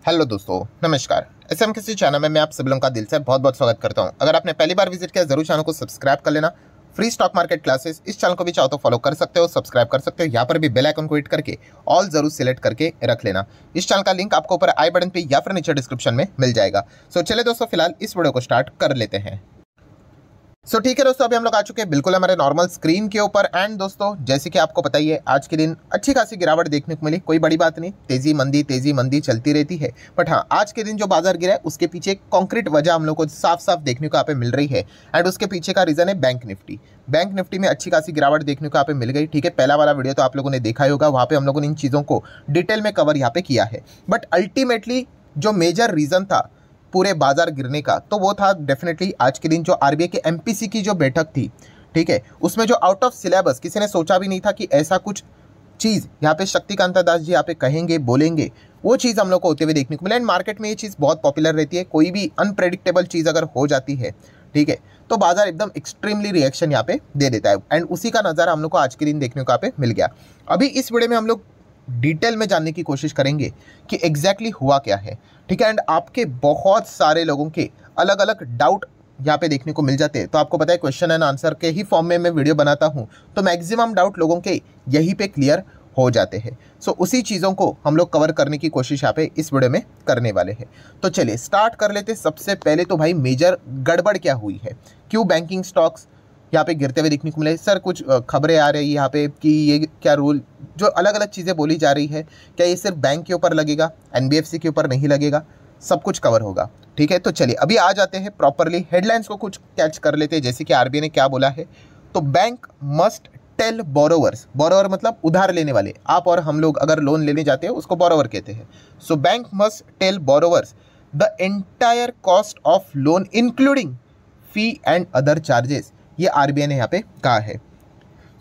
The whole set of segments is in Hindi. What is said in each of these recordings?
हेलो दोस्तों, नमस्कार। एसएम किसी चैनल में मैं आप सभी लोगों का दिल से बहुत बहुत स्वागत करता हूं। अगर आपने पहली बार विजिट किया जरूर चैनल को सब्सक्राइब कर लेना। फ्री स्टॉक मार्केट क्लासेस इस चैनल को भी चाहो तो फॉलो कर सकते हो, सब्सक्राइब कर सकते हो। यहाँ पर भी बेल आइकन को हिट करके ऑल जरूर सिलेक्ट करके रख लेना। इस चैनल का लिंक आपको ऊपर आई बटन पे या फिर नीचे डिस्क्रिप्शन में मिल जाएगा। सो चलिए दोस्तों, फिलहाल इस वीडियो को स्टार्ट कर लेते हैं। ठीक है दोस्तों, अभी हम लोग आ चुके हैं बिल्कुल हमारे नॉर्मल स्क्रीन के ऊपर। एंड दोस्तों, जैसे कि आपको पता ही है, आज के दिन अच्छी खासी गिरावट देखने को मिली। कोई बड़ी बात नहीं, तेजी मंदी चलती रहती है। बट हाँ, आज के दिन जो बाजार गिरा है उसके पीछे एक कॉन्क्रीट वजह हम लोग को साफ साफ देखने को यहाँ पे मिल रही है। एंड उसके पीछे का रीजन है बैंक निफ्टी। बैंक निफ्टी में अच्छी खासी गिरावट देखने को यहाँ पे मिल गई। ठीक है, पहला वाला वीडियो तो आप लोगों ने देखा ही होगा, वहाँ पे हम लोगों ने इन चीज़ों को डिटेल में कवर यहाँ पे किया है। बट अल्टीमेटली जो मेजर रीजन था पूरे बाजार गिरने का, तो वो था डेफिनेटली आज के दिन जो आरबीआई के एमपीसी की जो बैठक थी। ठीक है, उसमें जो आउट ऑफ सिलेबस किसी ने सोचा भी नहीं था कि ऐसा कुछ चीज़ यहाँ पे शक्तिकांत दास जी यहाँ पे कहेंगे, बोलेंगे, वो चीज़ हम लोग को होते हुए देखने को मिला। एंड मार्केट में ये चीज़ बहुत पॉपुलर रहती है। कोई भी अनप्रेडिक्टेबल चीज़ अगर हो जाती है, ठीक है, तो बाजार एकदम एक्सट्रीमली रिएक्शन यहाँ पे दे देता है। एंड उसी का नज़ारा हम लोग को आज के दिन देखने को यहाँ पे मिल गया। अभी इस वीडियो में हम लोग डिटेल में जानने की कोशिश करेंगे कि एग्जैक्टली हुआ क्या है। ठीक है, एंड आपके बहुत सारे लोगों के अलग अलग डाउट यहाँ पे देखने को मिल जाते हैं। तो आपको पता है, क्वेश्चन एंड आंसर के ही फॉर्म में मैं वीडियो बनाता हूँ, तो मैक्सिमम डाउट लोगों के यहीं पे क्लियर हो जाते हैं। सो उसी चीज़ों को हम लोग कवर करने की कोशिश यहाँ पे इस वीडियो में करने वाले हैं। तो चलिए स्टार्ट कर लेते हैं। सबसे पहले तो भाई मेजर गड़बड़ क्या हुई है, क्यों बैंकिंग स्टॉक्स यहाँ पे गिरते हुए देखने को मिले। सर कुछ खबरें आ रही है यहाँ पे कि ये क्या रूल, जो अलग अलग चीज़ें बोली जा रही है, क्या ये सिर्फ बैंक के ऊपर लगेगा, एनबीएफसी के ऊपर नहीं लगेगा, सब कुछ कवर होगा। ठीक है, तो चलिए अभी आ जाते हैं प्रॉपरली हेडलाइंस को कुछ कैच कर लेते हैं। जैसे कि आरबीआई ने क्या बोला है, तो bank must tell borrowers, borrower मतलब उधार लेने वाले, आप और हम लोग अगर लोन लेने जाते हैं उसको बोरोवर कहते हैं। So bank must tell borrowers the entire cost of loan including fee and other charges, ये आरबीआई ने यहाँ पे कहा है।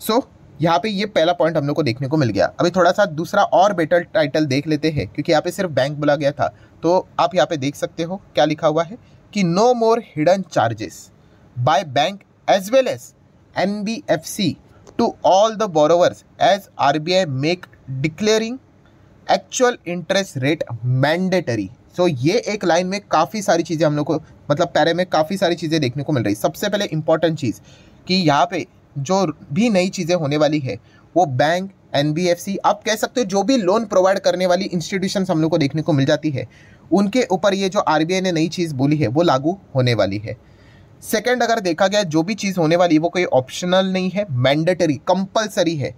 सो यहाँ पे ये पहला पॉइंट हम लोग को देखने को मिल गया। अभी थोड़ा सा दूसरा और बेटर टाइटल देख लेते हैं, क्योंकि यहाँ पे सिर्फ बैंक बोला गया था। तो आप यहाँ पे देख सकते हो क्या लिखा हुआ है कि no more hidden charges by bank as well as NBFC to all the borrowers as RBI make declaring actual interest rate mandatory. So ये एक लाइन में काफ़ी सारी चीज़ें हम लोग को, मतलब पैरे में काफ़ी सारी चीज़ें देखने को मिल रही। सबसे पहले इंपॉर्टेंट चीज़ कि यहाँ पे जो भी नई चीज़ें होने वाली है वो बैंक, एनबीएफसी, आप कह सकते हो जो भी लोन प्रोवाइड करने वाली इंस्टीट्यूशंस हम लोग को देखने को मिल जाती है, उनके ऊपर ये जो आरबीआई ने नई चीज़ बोली है वो लागू होने वाली है। सेकेंड, अगर देखा गया जो भी चीज़ होने वाली है वो कोई ऑप्शनल नहीं है, मैंडेटरी, कंपल्सरी है।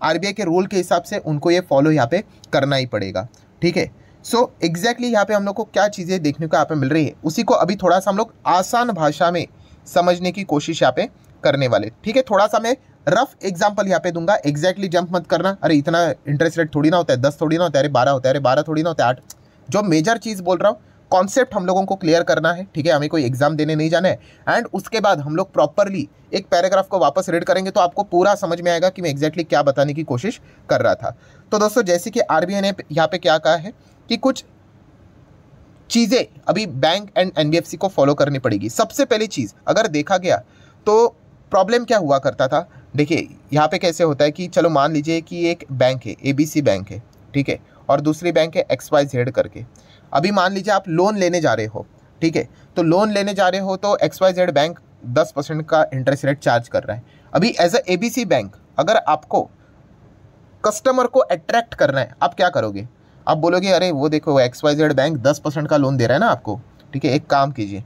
आरबीआई के रूल के हिसाब से उनको ये फॉलो यहाँ पे करना ही पड़ेगा। ठीक है, सो एग्जैक्टली यहाँ पे हम लोग को क्या चीज़ें देखने को यहाँ पे मिल रही है, उसी को अभी थोड़ा सा हम लोग आसान भाषा में समझने की कोशिश यहाँ पे करने वाले। ठीक है, थोड़ा सा मैं रफ एग्जांपल यहाँ पे दूंगा, एग्जैक्टली जंप मत करना। अरे इतना इंटरेस्ट रेट थोड़ी ना होता है, 10 थोड़ी ना होता है, अरे 12 होता है, अरे 12 थोड़ी ना होता है, 8। जो मेजर चीज़ बोल रहा हूँ, कॉन्सेप्ट हम लोगों को क्लियर करना है। ठीक है, हमें कोई एग्जाम देने नहीं जाना है। एंड उसके बाद हम लोग प्रॉपरली एक पैराग्राफ को वापस रीड करेंगे तो आपको पूरा समझ में आएगा कि मैं एग्जैक्टली क्या बताने की कोशिश कर रहा था। तो दोस्तों, जैसे कि आरबीआई ने यहाँ पे क्या कहा है कि कुछ चीज़ें अभी बैंक एंड एनबीएफसी को फॉलो करनी पड़ेगी। सबसे पहली चीज़ अगर देखा गया तो प्रॉब्लम क्या हुआ करता था, देखिए यहाँ पे कैसे होता है कि चलो मान लीजिए कि एक बैंक है, एबीसी बैंक है, ठीक है, और दूसरी बैंक है XYZ करके। अभी मान लीजिए आप लोन लेने जा रहे हो, ठीक है, तो लोन लेने जा रहे हो तो XYZ बैंक 10% का इंटरेस्ट रेट चार्ज कर रहा है। अभी एज अ एबीसी बैंक अगर आपको कस्टमर को अट्रैक्ट करना है, आप क्या करोगे, आप बोलोगे अरे वो देखो XYZ बैंक 10% का लोन दे रहा है ना आपको, ठीक है, एक काम कीजिए,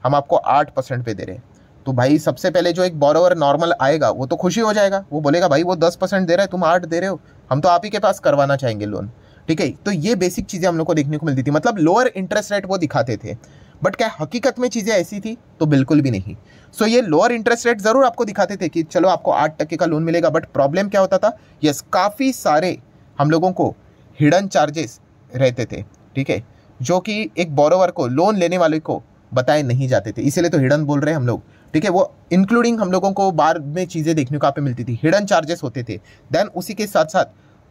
हम आपको 8% पे दे रहे हैं। तो भाई सबसे पहले जो एक बोरोवर नॉर्मल आएगा वो तो खुशी हो जाएगा, वो बोलेगा भाई वो 10% दे रहा है, तुम 8 दे रहे हो, हम तो आप ही के पास करवाना चाहेंगे लोन। ठीक है, तो ये बेसिक चीज़ें हम लोग को देखने को मिलती थी, मतलब लोअर इंटरेस्ट रेट वो दिखाते थे। बट क्या हकीकत में चीज़ें ऐसी थी, तो बिल्कुल भी नहीं। सो ये लोअर इंटरेस्ट रेट ज़रूर आपको दिखाते थे कि चलो आपको 8% का लोन मिलेगा, बट प्रॉब्लम क्या होता था, यस काफ़ी सारे हम लोगों को हिडन चार्जेस रहते थे। ठीक है, जो कि एक बोरोवर को, लोन लेने वाले को बताए नहीं जाते थे, इसीलिए तो हिडन बोल रहे हैं हम लोग। ठीक है, वो इंक्लूडिंग हम लोगों को बाद में चीज़ें देखने को यहाँ पे मिलती थी, हिडन चार्जेस होते थे। देन उसी के साथ साथ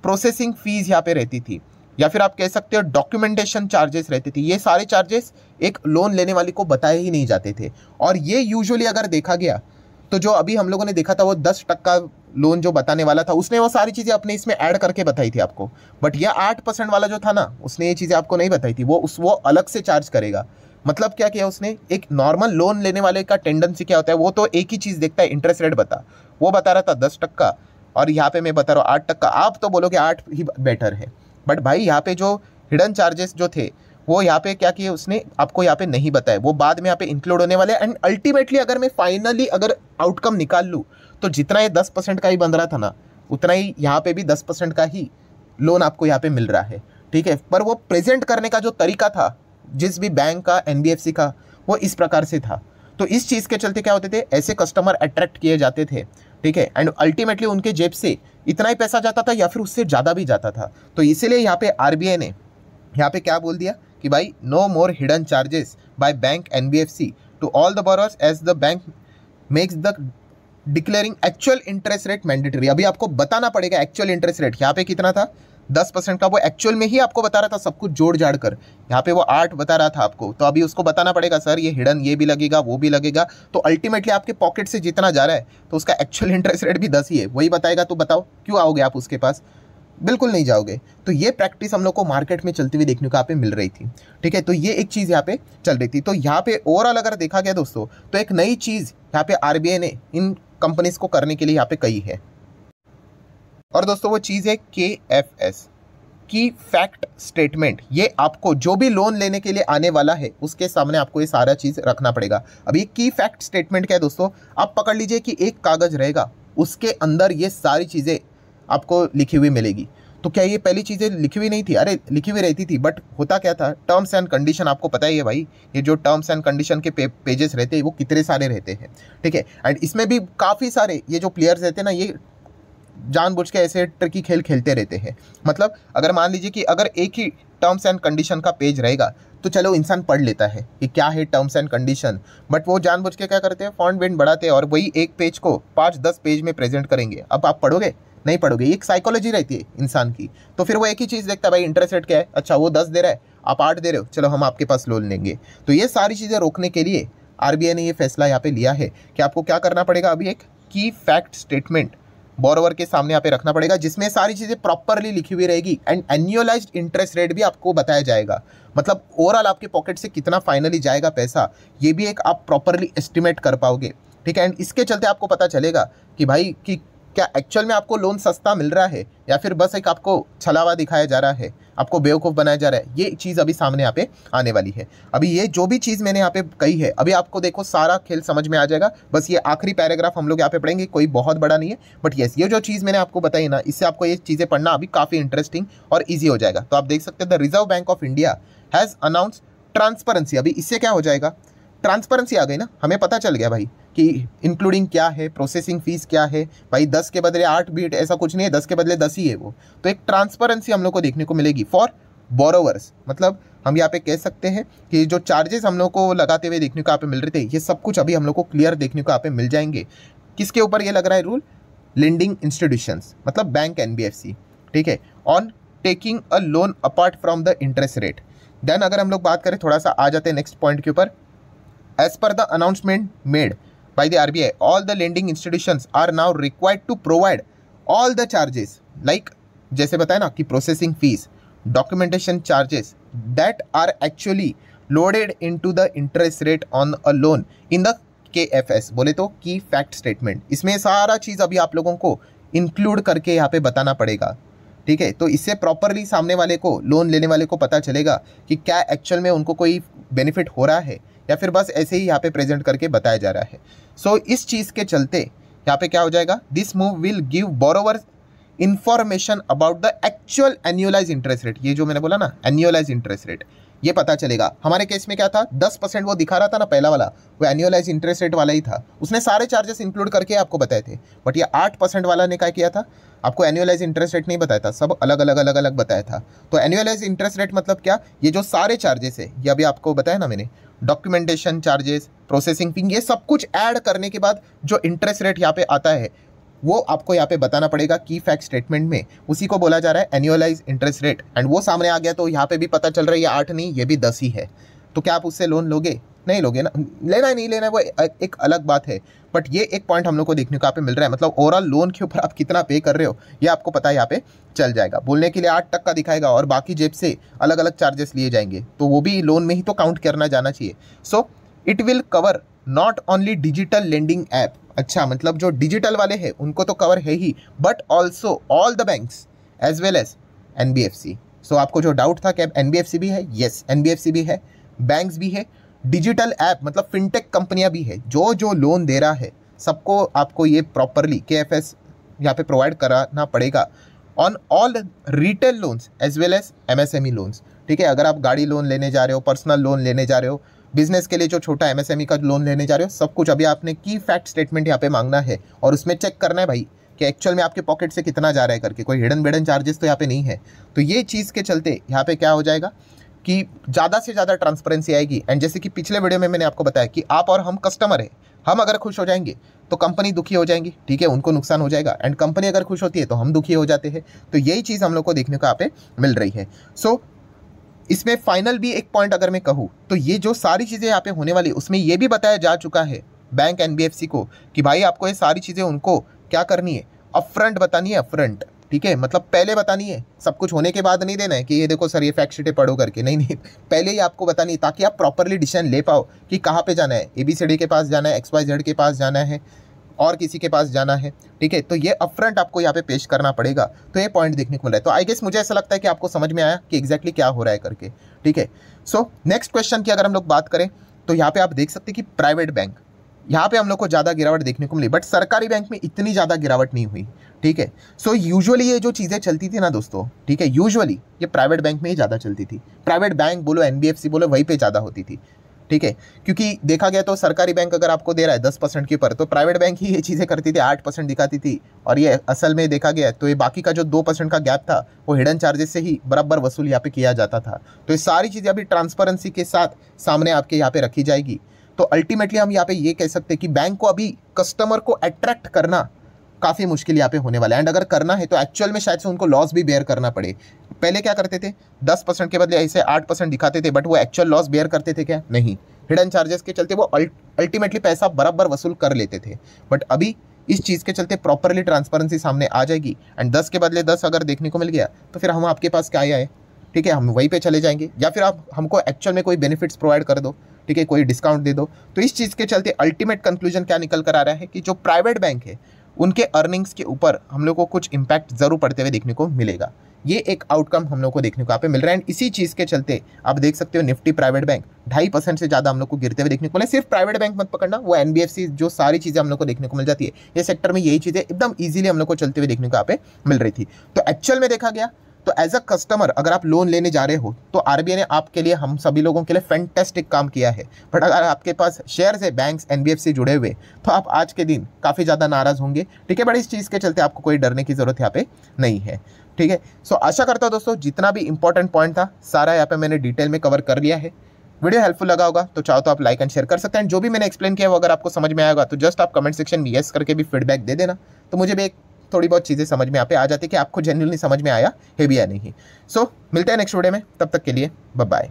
प्रोसेसिंग फीस यहाँ पे रहती थी, या फिर आप कह सकते हो डॉक्यूमेंटेशन चार्जेस रहती थी। ये सारे चार्जेस एक लोन लेने वाले को बताए ही नहीं जाते थे। और ये यूजुअली अगर देखा गया तो जो अभी हम लोगों ने देखा था वो 10% लोन जो बताने वाला था उसने वो सारी चीज़ें अपने इसमें ऐड करके बताई थी आपको, बट यह 8% वाला जो था ना उसने ये चीज़ें आपको नहीं बताई थी, वो अलग से चार्ज करेगा। मतलब क्या किया उसने, एक नॉर्मल लोन लेने वाले का टेंडेंसी क्या होता है, वो तो एक ही चीज़ देखता है, इंटरेस्ट रेट वो बता रहा था 10%, और यहाँ पे मैं बता रहा हूँ 8%। आप तो बोलोगे 8 ही बेटर है, बट भाई यहाँ पे जो हिडन चार्जेस जो थे वो यहाँ पे क्या किए उसने आपको यहाँ पे नहीं बताया, वो बाद में यहाँ पे इंक्लूड होने वाले हैं। एंड अल्टीमेटली अगर मैं फाइनली अगर आउटकम निकाल लूँ तो जितना ये 10% का ही बन रहा था ना, उतना ही यहाँ पे भी 10% का ही लोन आपको यहाँ पे मिल रहा है, ठीक है। पर वो प्रेजेंट करने का जो तरीका था जिस भी बैंक का, एनबीएफसी का, वो इस प्रकार से था। तो इस चीज़ के चलते क्या होते थे, ऐसे कस्टमर अट्रैक्ट किए जाते थे, ठीक है। एंड अल्टीमेटली उनके जेब से इतना ही पैसा जाता था या फिर उससे ज़्यादा भी जाता था। तो इसीलिए यहाँ पे आरबीआई ने यहाँ पे क्या बोल दिया कि भाई no more hidden charges by bank NBFC to all the borrowers as the bank makes the declaring actual interest rate mandatory. अभी आपको बताना पड़ेगा एक्चुअल इंटरेस्ट रेट, यहाँ पे कितना था 10% का, वो एक्चुअल में ही आपको बता रहा था सब कुछ जोड़ जाड़ कर, यहाँ पे वो 8 बता रहा था आपको, तो अभी उसको बताना पड़ेगा सर ये हिडन ये भी लगेगा वो भी लगेगा। तो अल्टीमेटली आपके पॉकेट से जितना जा रहा है तो उसका एक्चुअल इंटरेस्ट रेट भी 10 ही है, वही बताएगा। तो बताओ क्यों आओगे आप उसके पास, बिल्कुल नहीं जाओगे। तो ये प्रैक्टिस हम लोग को मार्केट में चलती हुई देखने को यहाँ पे मिल रही थी, ठीक है। तो ये एक चीज़ यहाँ पे चल रही थी। तो यहाँ पे ओवरऑल अगर देखा गया दोस्तों तो एक नई चीज़ यहाँ पे आरबीआई ने इन कंपनीज को करने के लिए यहाँ पे कही है, और दोस्तों वो चीज़ है KFS, की फैक्ट स्टेटमेंट। ये आपको जो भी लोन लेने के लिए आने वाला है उसके सामने आपको ये सारा चीज़ रखना पड़ेगा। अब ये की फैक्ट स्टेटमेंट क्या है दोस्तों, आप पकड़ लीजिए कि एक कागज़ रहेगा, उसके अंदर ये सारी चीज़ें आपको लिखी हुई मिलेगी। तो क्या ये पहली चीज़ें लिखी हुई नहीं थी, अरे लिखी हुई रहती थी, बट होता क्या था, टर्म्स एंड कंडीशन आपको पता ही है भाई, ये जो टर्म्स एंड कंडीशन के पेजेस रहते हैं वो कितने सारे रहते हैं, ठीक है। एंड इसमें भी काफ़ी सारे ये जो प्लेयर्स रहते हैं ना, ये जानबूझ के ऐसे ट्रिकी खेल खेलते रहते हैं। मतलब अगर मान लीजिए कि अगर एक ही टर्म्स एंड कंडीशन का पेज रहेगा तो चलो इंसान पढ़ लेता है कि क्या है टर्म्स एंड कंडीशन, बट वो जानबूझ के क्या करते हैं, फॉन्ट वेंट बढ़ाते हैं और वही एक पेज को 5-10 पेज में प्रेजेंट करेंगे। अब आप पढ़ोगे, नहीं पढ़ोगे, एक साइकोलॉजी रहती है इंसान की। तो फिर वो एक ही चीज़ देखता है, भाई इंटरेस्ट रेट क्या है, अच्छा वो 10 दे रहा है, आप 8 दे रहे हो, चलो हम आपके पास लोन लेंगे। तो ये सारी चीज़ें रोकने के लिए आरबीआई ने ये फैसला यहाँ पे लिया है कि आपको क्या करना पड़ेगा, अभी एक की फैक्ट स्टेटमेंट बोरोवर के सामने यहाँ पे रखना पड़ेगा, जिसमें सारी चीज़ें प्रॉपरली लिखी हुई रहेगी। एंड एन्युअलाइज्ड इंटरेस्ट रेट भी आपको बताया जाएगा, मतलब ओवरऑल आपके पॉकेट से कितना फाइनली जाएगा पैसा, ये भी एक आप प्रॉपरली एस्टिमेट कर पाओगे, ठीक है। एंड इसके चलते आपको पता चलेगा कि भाई कि क्या एक्चुअल में आपको लोन सस्ता मिल रहा है या फिर बस एक आपको छलावा दिखाया जा रहा है, आपको बेवकूफ़ बनाया जा रहा है। ये चीज़ अभी सामने यहाँ पे आने वाली है। अभी ये जो भी चीज़ मैंने यहाँ पे कही है, अभी आपको देखो सारा खेल समझ में आ जाएगा। बस ये आखिरी पैराग्राफ हम लोग यहाँ पे पढ़ेंगे, कोई बहुत बड़ा नहीं है, बट यस ये जो चीज़ मैंने आपको बताई ना, इससे आपको ये चीज़ें पढ़ना अभी काफ़ी इंटरेस्टिंग और ईजी हो जाएगा। तो आप देख सकते हैं the reserve bank of India has announce transparency. अभी इससे क्या हो जाएगा, ट्रांसपेरेंसी आ गई ना, हमें पता चल गया भाई कि इंक्लूडिंग क्या है, प्रोसेसिंग फीस क्या है, भाई 10 के बदले 8 बीट ऐसा कुछ नहीं है, 10 के बदले 10 ही है वो। तो एक ट्रांसपेरेंसी हम लोग को देखने को मिलेगी फॉर बोरोवर्स। मतलब हम यहाँ पे कह सकते हैं कि जो चार्जेस हम लोग को लगाते हुए देखने को यहाँ पे मिल रहे थे, ये सब कुछ अभी हम लोग को क्लियर देखने को यहाँ पे मिल जाएंगे। किसके ऊपर ये लग रहा है रूल, लेंडिंग इंस्टीट्यूशंस, मतलब बैंक एनबीएफसी, ठीक है, on taking a loan apart from the interest rate. Then अगर हम लोग बात करें, थोड़ा सा आ जाते हैं नेक्स्ट पॉइंट के ऊपर, as per the announcement made by the RBI, all the lending institutions are now required to provide all the charges, like जैसे बताया ना कि processing fees, documentation charges that are actually loaded into the interest rate on a loan in the KFS, बोले तो की फैक्ट स्टेटमेंट। इसमें सारा चीज़ अभी आप लोगों को इंक्लूड करके यहाँ पे बताना पड़ेगा, ठीक है। तो इससे प्रॉपरली सामने वाले को, लोन लेने वाले को पता चलेगा कि क्या एक्चुअल में उनको कोई बेनिफिट हो रहा है या फिर बस ऐसे ही यहाँ पे प्रेजेंट करके बताया जा रहा है। सो इस चीज़ के चलते यहाँ पे क्या हो जाएगा, this move will give borrowers information about the actual annualise interest rate. ये जो मैंने बोला ना एन्युअलाइज इंटरेस्ट रेट, ये पता चलेगा। हमारे केस में क्या था, 10% वो दिखा रहा था ना पहला वाला, वो एन्युअलाइज इंटरेस्ट रेट वाला ही था, उसने सारे चार्जेस इंक्लूड करके आपको बताए थे। बट ये 8% वाला ने क्या किया था, आपको एन्युअलाइज इंटरेस्ट रेट नहीं बताया था, सब अलग अलग बताया था। तो एन्युअलाइज इंटरेस्ट रेट मतलब क्या, ये जो सारे चार्जेस है, ये अभी आपको बताया ना मैंने, डॉक्यूमेंटेशन चार्जेस, प्रोसेसिंग फी, ये सब कुछ ऐड करने के बाद जो इंटरेस्ट रेट यहाँ पे आता है वो आपको यहाँ पे बताना पड़ेगा की फैक्ट स्टेटमेंट में। उसी को बोला जा रहा है एनुअलाइज इंटरेस्ट रेट। एंड वो सामने आ गया तो यहाँ पे भी पता चल रहा है ये 8 नहीं, ये भी 10 ही है। तो क्या आप उससे लोन लोगे? नहीं लोगे ना, लेना है नहीं लेना है वो एक अलग बात है, बट ये एक पॉइंट हम लोग को देखने को यहाँ पे मिल रहा है, मतलब ओवरऑल लोन के ऊपर आप कितना पे कर रहे हो ये आपको पता है यहाँ पे चल जाएगा। बोलने के लिए 8% दिखाएगा और बाकी जेब से अलग अलग चार्जेस लिए जाएंगे, तो वो भी लोन में ही तो काउंट करना जाना चाहिए। So it will cover not only digital lending app, अच्छा मतलब जो डिजिटल वाले हैं उनको तो कवर है ही, but also all the banks as well as NBFC। So आपको जो डाउट था कि अब NBFC भी है, यस NBFC भी है, बैंक्स भी है, डिजिटल ऐप मतलब फिनटेक कंपनियां भी है, जो जो लोन दे रहा है सबको आपको ये प्रॉपरली KFS यहाँ पे प्रोवाइड कराना पड़ेगा on all retail loans as well as MSME loans. ठीक है, अगर आप गाड़ी लोन लेने जा रहे हो, पर्सनल लोन लेने जा रहे हो, बिजनेस के लिए जो छोटा MSME का लोन लेने जा रहे हो, सब कुछ अभी आपने की फैक्ट स्टेटमेंट यहाँ पे मांगना है और उसमें चेक करना है भाई कि एक्चुअल में आपके पॉकेट से कितना जा रहा है करके, कोई हिडन बिडन चार्जेस तो यहाँ पे नहीं है। तो ये चीज़ के चलते यहाँ पे क्या हो जाएगा कि ज़्यादा से ज़्यादा ट्रांसपेरेंसी आएगी। एंड जैसे कि पिछले वीडियो में मैंने आपको बताया कि आप और हम कस्टमर है, हम अगर खुश हो जाएंगे तो कंपनी दुखी हो जाएंगी, ठीक है, उनको नुकसान हो जाएगा, एंड कंपनी अगर खुश होती है तो हम दुखी हो जाते हैं। तो यही चीज़ हम लोग को देखने को यहाँ पे मिल रही है। सो इसमें फाइनल भी एक पॉइंट अगर मैं कहूँ तो ये जो सारी चीज़ें यहाँ पे होने वाली, उसमें ये भी बताया जा चुका है बैंक NBFC को कि भाई आपको ये सारी चीज़ें उनको क्या करनी है, अपफ्रंट बतानी है, अपफ्रंट, ठीक है, मतलब पहले बतानी है, सब कुछ होने के बाद नहीं देना है कि ये देखो सर ये फैक्ट शीटें पढ़ो करके, नहीं नहीं, पहले ही आपको बतानी है ताकि आप प्रॉपरली डिसीजन ले पाओ कि कहाँ पे जाना है, ABCD के पास जाना है, XYZ के पास जाना है और किसी के पास जाना है, ठीक है। तो ये अपफ्रंट आपको यहाँ पे पेश करना पड़ेगा, तो ये पॉइंट देखने को मिल रहा है। तो आई गेस मुझे ऐसा लगता है कि आपको समझ में आया कि एग्जैक्टली क्या हो रहा है करके, ठीक है। सो नेक्स्ट क्वेश्चन की अगर हम लोग बात करें तो यहाँ पे आप देख सकते हैं कि प्राइवेट बैंक, यहाँ पे हम लोग को ज़्यादा गिरावट देखने को मिली, बट सरकारी बैंक में इतनी ज़्यादा गिरावट नहीं हुई, ठीक है। सो यूजुअली ये जो चीज़ें चलती थी ना दोस्तों, ठीक है, यूजुअली ये प्राइवेट बैंक में ही ज़्यादा चलती थी, प्राइवेट बैंक बोलो NBFC बोलो वहीं पे ज़्यादा होती थी, ठीक है। क्योंकि देखा गया तो सरकारी बैंक अगर आपको दे रहा है 10% के ऊपर, तो प्राइवेट बैंक ही ये चीज़ें करती थी, 8% दिखाती थी, और ये असल में देखा गया तो ये बाकी का जो 2% का गैप था वो हिडन चार्जेस से ही बराबर वसूल यहाँ पे किया जाता था। तो ये सारी चीज़ें अभी ट्रांसपेरेंसी के साथ सामने आपके यहाँ पे रखी जाएगी। तो अल्टीमेटली हम यहाँ पे ये कह सकते हैं कि बैंक को अभी कस्टमर को अट्रैक्ट करना काफ़ी मुश्किल यहाँ पे होने वाला है, एंड अगर करना है तो एक्चुअल में शायद से उनको लॉस भी बेयर करना पड़े। पहले क्या करते थे, 10% के बदले ऐसे 8% दिखाते थे, बट वो एक्चुअल लॉस बेयर करते थे क्या, नहीं, हिडन चार्जेस के चलते वो अल्टीमेटली पैसा बराबर वसूल कर लेते थे। बट अभी इस चीज़ के चलते प्रॉपरली ट्रांसपेरेंसी सामने आ जाएगी, एंड 10 के बदले 10 अगर देखने को मिल गया तो फिर हम आपके पास क्या आए, ठीक है, हम वहीं पे चले जाएंगे, या फिर आप हमको एक्चुअल में कोई बेनिफिट्स प्रोवाइड कर दो, ठीक है, कोई डिस्काउंट दे दो। तो इस चीज़ के चलते अल्टीमेट कंक्लूजन क्या निकल कर आ रहा है कि जो प्राइवेट बैंक है उनके अर्निंग्स के ऊपर हम लोग को कुछ इम्पैक्ट जरूर पड़ते हुए देखने को मिलेगा। ये एक आउटकम हम लोग को देखने को यहाँ पे मिल रहा है, एंड इसी चीज़ के चलते आप देख सकते हो निफ्टी प्राइवेट बैंक 2.5% से ज़्यादा हम लोग को गिरते हुए देखने को मिले। सिर्फ प्राइवेट बैंक मत पकड़ना, वो NBFC जो सारी चीज़ें हम लोग को देखने को मिल जाती है, ये सेक्टर में यही चीज़ें एकदम ईजिली हम लोग को चलते हुए देखने को यहाँ पे मिल रही थी। तो एक्चुअल में देखा गया तो एज अ कस्टमर अगर आप लोन लेने जा रहे हो तो RBI ने आपके लिए, हम सभी लोगों के लिए फैंटास्टिक काम किया है। बट अगर आपके पास शेयर्स है बैंक्स NBFC जुड़े हुए तो आप आज के दिन काफ़ी ज़्यादा नाराज़ होंगे, ठीक है। बट इस चीज़ के चलते आपको कोई डरने की ज़रूरत यहाँ पे नहीं है, ठीक है। सो आशा करता हूँ दोस्तों जितना भी इंपॉर्टेंट पॉइंट था सारा यहाँ पे मैंने डिटेल में कवर कर लिया है। वीडियो हेल्पफुल लगा होगा तो चाहो तो आप लाइक एंड शेयर कर सकते हैं। जो भी मैंने एक्सप्लेन किया वो अगर आपको समझ में आएगा तो जस्ट आप कमेंट सेक्शन में येस करके भी फीडबैक दे देना, तो मुझे भी एक थोड़ी बहुत चीज़ें समझ में यहाँ पे आ जाती है कि आपको जेन्युइनली समझ में आया है भी या नहीं। सो मिलते हैं नेक्स्ट वीडियो में, तब तक के लिए बाय बाय।